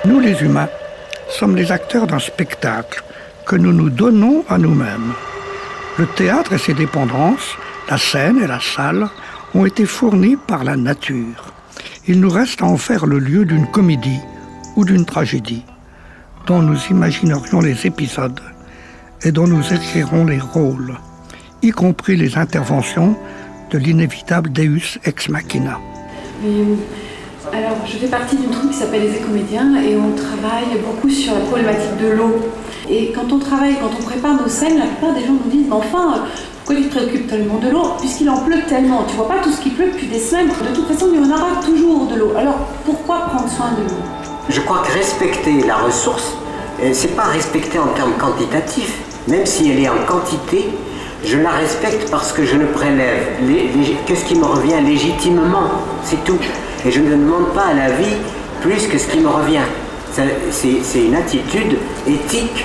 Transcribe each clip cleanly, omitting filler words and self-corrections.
Nous les humains sommes les acteurs d'un spectacle que nous nous donnons à nous-mêmes. Le théâtre et ses dépendances, la scène et la salle, ont été fournis par la nature. Il nous reste à en faire le lieu d'une comédie ou d'une tragédie, dont nous imaginerions les épisodes et dont nous écrirons les rôles, y compris les interventions de l'inévitable Deus ex machina. Alors, je fais partie d'une troupe qui s'appelle les Écomédiens et on travaille beaucoup sur la problématique de l'eau. Et quand on travaille, quand on prépare nos scènes, la plupart des gens nous disent « Mais enfin, pourquoi tu te préoccupes tellement de l'eau puisqu'il en pleut tellement? Tu vois pas tout ce qui pleut depuis des semaines. De toute façon, il y en aura toujours de l'eau. Alors, pourquoi prendre soin de l'eau ?» Je crois que respecter la ressource, c'est pas respecter en termes quantitatifs. Même si elle est en quantité, je la respecte parce que je ne prélève que ce qui me revient légitimement. C'est tout. Et je ne demande pas à la vie plus que ce qui me revient. C'est une attitude éthique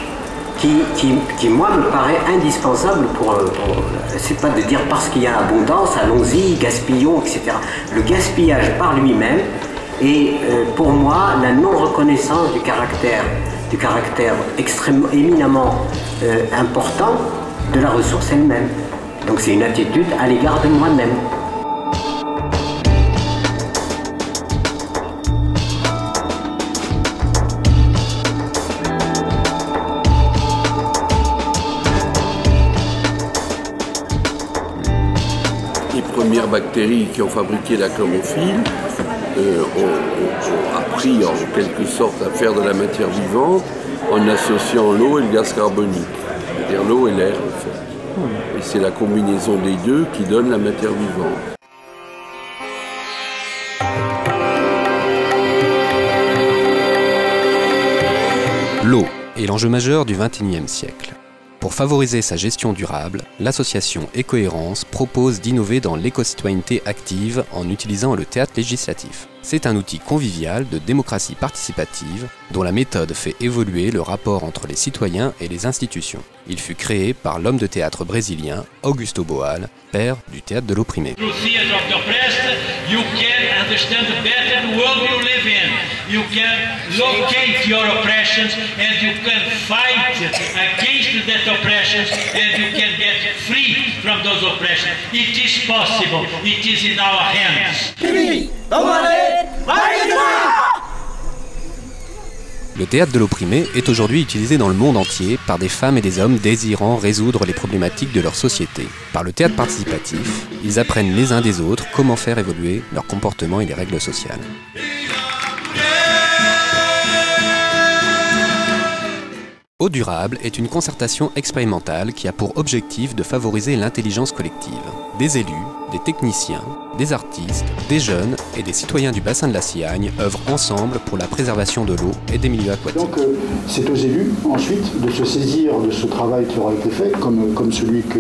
qui moi, me paraît indispensable c'est pas de dire parce qu'il y a abondance, allons-y, gaspillons, etc. Le gaspillage par lui-même est, pour moi, la non-reconnaissance du caractère extrêmement, éminemment important de la ressource elle-même. Donc c'est une attitude à l'égard de moi-même. Les premières bactéries qui ont fabriqué la chlorophylle ont appris en quelque sorte à faire de la matière vivante en associant l'eau et le gaz carbonique, c'est-à-dire l'eau et l'air en fait. Et c'est la combinaison des deux qui donne la matière vivante. L'eau est l'enjeu majeur du XXIe siècle. Pour favoriser sa gestion durable, l'association Écohérence propose d'innover dans l'éco-citoyenneté active en utilisant le théâtre législatif. C'est un outil convivial de démocratie participative dont la méthode fait évoluer le rapport entre les citoyens et les institutions. Il fut créé par l'homme de théâtre brésilien Augusto Boal, père du théâtre de l'opprimé. You can locate your oppressions and you can fight against that oppressions and you can get free from those oppressions. It is possible. It is in our hands. Le théâtre de l'opprimé est aujourd'hui utilisé dans le monde entier par des femmes et des hommes désirant résoudre les problématiques de leur société. Par le théâtre participatif, ils apprennent les uns des autres comment faire évoluer leur comportement et les règles sociales. Eau durable est une concertation expérimentale qui a pour objectif de favoriser l'intelligence collective. Des élus, des techniciens, des artistes, des jeunes et des citoyens du bassin de la Siagne œuvrent ensemble pour la préservation de l'eau et des milieux aquatiques. Donc c'est aux élus ensuite de se saisir de ce travail qui aura été fait, comme celui que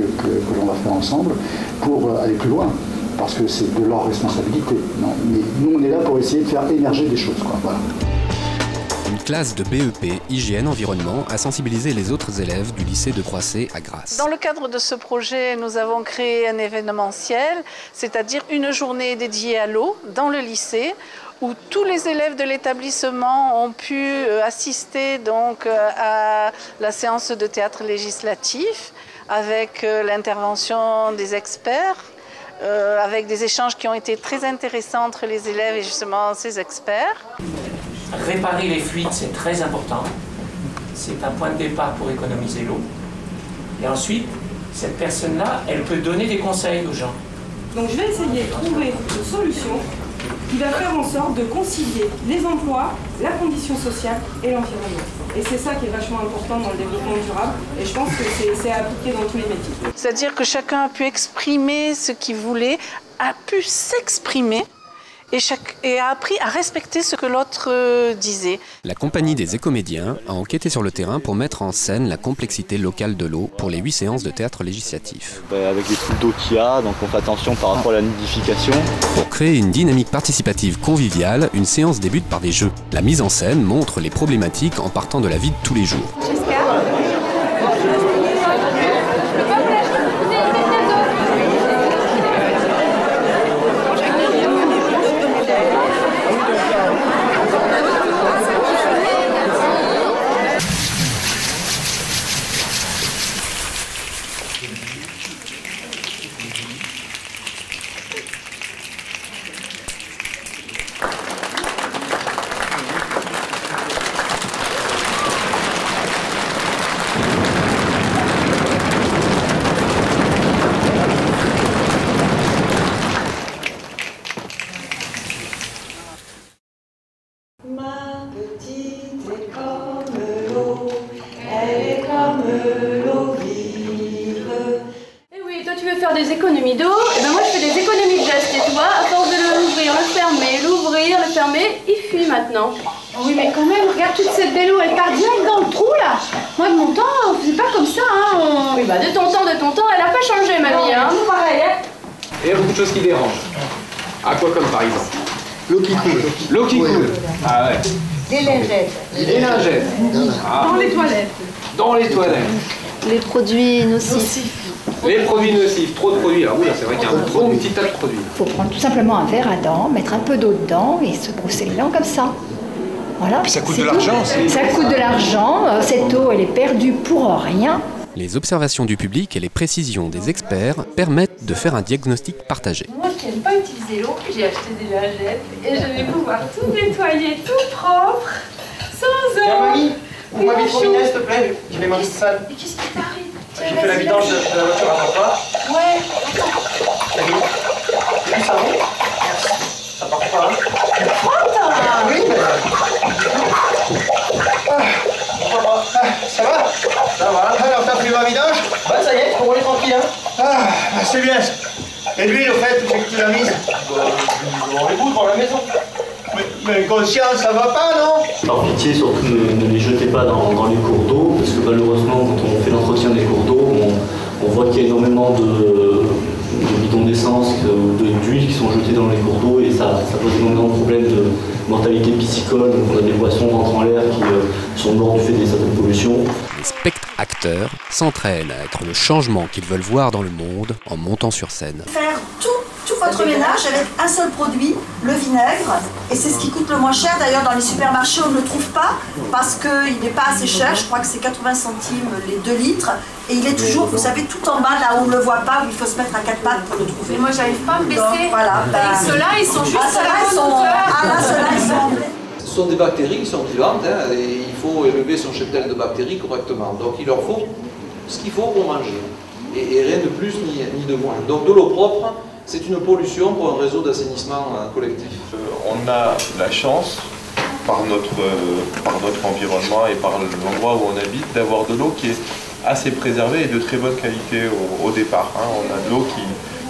l'on va faire ensemble, pour aller plus loin. Parce que c'est de leur responsabilité. Non, mais nous on est là pour essayer de faire émerger des choses, quoi. Voilà. Une classe de BEP Hygiène Environnement a sensibilisé les autres élèves du lycée de Croissé à Grasse. Dans le cadre de ce projet, nous avons créé un événementiel, c'est-à-dire une journée dédiée à l'eau dans le lycée, où tous les élèves de l'établissement ont pu assister donc à la séance de théâtre législatif avec l'intervention des experts. Avec des échanges qui ont été très intéressants entre les élèves et justement ces experts. Réparer les fuites, c'est très important. C'est un point de départ pour économiser l'eau. Et ensuite, cette personne-là, elle peut donner des conseils aux gens. Donc je vais essayer de trouver une solution qui va faire en sorte de concilier les emplois, la condition sociale et l'environnement. Et c'est ça qui est vachement important dans le développement durable. Et je pense que c'est appliqué dans tous les métiers. C'est-à-dire que chacun a pu exprimer ce qu'il voulait, a pu s'exprimer et a appris à respecter ce que l'autre disait. La compagnie des Écomédiens a enquêté sur le terrain pour mettre en scène la complexité locale de l'eau pour les 8 séances de théâtre législatif. Avec les flux d'eau qu'il y a, donc on fait attention par rapport à la nidification. Pour créer une dynamique participative conviviale, une séance débute par des jeux. La mise en scène montre les problématiques en partant de la vie de tous les jours. faire des économies d'eau, et ben moi je fais des économies de gestes. Et tu vois, à force de l'ouvrir, le fermer, l'ouvrir, le fermer, il fuit maintenant. Oui, mais quand même, regarde toute cette belle eau, elle part direct dans le trou là. Moi de mon temps, on faisait pas comme ça. Hein. Oui, bah de ton temps, elle a pas changé, mamie. Hein. Nous pareil, hein. Et il y a beaucoup de choses qui dérangent. À quoi comme par exemple? L'eau qui coule. L'eau qui coule. Ah ouais. Les lingettes. Les lingettes. Ah. Dans les toilettes. Dans les toilettes. Les produits nocifs. Les produits nocifs, trop de produits. Alors oui, c'est vrai qu'il y a un bon petit tas de produits. Il faut prendre tout simplement un verre à dents, mettre un peu d'eau dedans et se brosser les dents comme ça. Voilà. Puis ça coûte de l'argent aussi. Ça coûte de l'argent. Cette eau, elle est perdue pour rien. Les observations du public et les précisions des experts permettent de faire un diagnostic partagé. Moi qui n'aime pas utiliser l'eau, j'ai acheté des lingettes et je vais pouvoir tout nettoyer tout propre, sans eau. Mamie, ouvre ma vitrine, s'il te plaît, j'ai les mains toutes sales. Mais qu'est-ce qui t'arrive? J'ai fait la vidange de la voiture à ton pas. Ouais, T'as vu? T'as vu ça, bon? Ça part pas, hein? Oui, mais... Ça va? Ça va. Alors, t'as pris ma vidange? Ouais, ça y est, tu peux rouler tranquille, hein? Ah, bah c'est bien. Et l'huile, au fait, où c'est que tu l'as mise? Dans les bouts, dans la maison. Mais conscience, ça va pas, non? Par pitié, surtout ne les jetez pas dans les cours d'eau, parce que malheureusement, quand on fait l'entretien des cours d'eau, on voit qu'il y a énormément de bidons d'essence ou d'huile qui sont jetés dans les cours d'eau et ça pose énormément de problèmes de mortalité piscicole. Donc on a des poissons rentrent en l'air qui sont morts du fait de certaines pollutions. Les spectateurs s'entraînent à être le changement qu'ils veulent voir dans le monde en montant sur scène. Faire tout votre ménage avec un seul produit, le vinaigre, et c'est ce qui coûte le moins cher. D'ailleurs dans les supermarchés on ne le trouve pas parce qu'il n'est pas assez cher, je crois que c'est 80 centimes les 2 litres, et il est toujours, vous savez, tout en bas là où on ne le voit pas, où il faut se mettre à 4 pattes pour le trouver. Mais moi j'arrive pas à me baisser. Donc, voilà, ceux-là ils sont juste à la ceux-là ils sont... Ce sont des bactéries qui sont vivantes, hein, et il faut élever son cheptel de bactéries correctement. Donc il leur faut ce qu'il faut pour manger, et rien de plus ni de moins. Donc de l'eau propre, c'est une pollution pour un réseau d'assainissement collectif. On a la chance, par notre environnement et par l'endroit où on habite, d'avoir de l'eau qui est assez préservée et de très bonne qualité au départ. Hein. On a de l'eau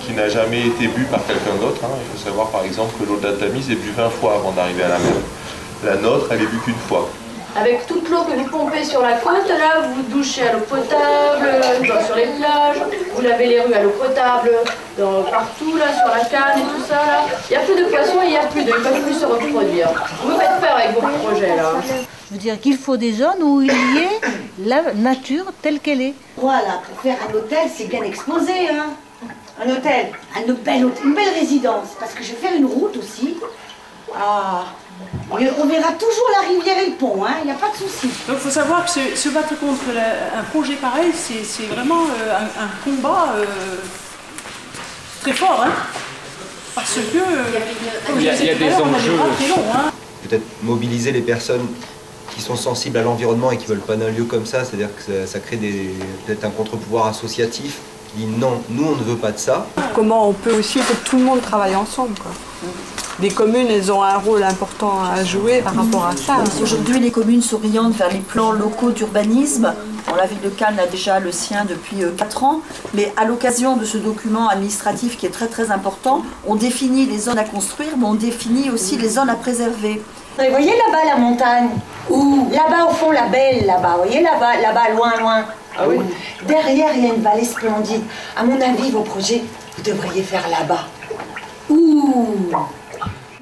qui n'a jamais été bue par quelqu'un d'autre. Hein. Il faut savoir par exemple que l'eau de la Tamise est bue 20 fois avant d'arriver à la mer. La nôtre, elle est bue qu'une fois. Avec toute l'eau que vous pompez sur la côte, là, vous douchez à l'eau potable, sur les plages, vous lavez les rues à l'eau potable, partout, là, sur la canne et tout ça, là. Il n'y a plus de poissons et il n'y a plus d'eau, ils ne peuvent plus se reproduire. Vous me faites peur avec vos projets, là. Je veux dire qu'il faut des zones où il y ait la nature telle qu'elle est. Voilà, pour faire un hôtel, c'est bien exposé, hein. Un hôtel, une belle résidence, parce que je vais faire une route aussi. Ah, on verra toujours la rivière et le pont, hein, il n'y a pas de souci. Donc il faut savoir que se battre contre un projet pareil, c'est vraiment un combat très fort, hein, parce que il y a des enjeux. Peut-être mobiliser les personnes qui sont sensibles à l'environnement et qui ne veulent pas d'un lieu comme ça, c'est-à-dire que ça crée peut-être un contre-pouvoir associatif qui dit non, nous on ne veut pas de ça. Comment on peut aussi que tout le monde travaille ensemble, quoi. Les communes, elles ont un rôle important à jouer par rapport à ça. Aujourd'hui, les communes s'orientent vers les plans locaux d'urbanisme. La ville de Cannes a déjà le sien depuis 4 ans, mais à l'occasion de ce document administratif qui est très très important, on définit les zones à construire, mais on définit aussi les zones à préserver. Vous voyez là-bas la montagne? Où? Là-bas au fond, la belle, là-bas. Vous voyez là-bas, loin. Ah oui. Derrière, il y a une vallée splendide. À mon avis, vos projets, vous devriez faire là-bas. Ouh!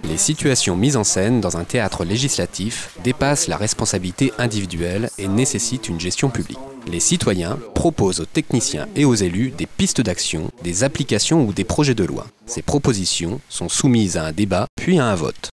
Les situations mises en scène dans un théâtre législatif dépassent la responsabilité individuelle et nécessitent une gestion publique. Les citoyens proposent aux techniciens et aux élus des pistes d'action, des applications ou des projets de loi. Ces propositions sont soumises à un débat puis à un vote.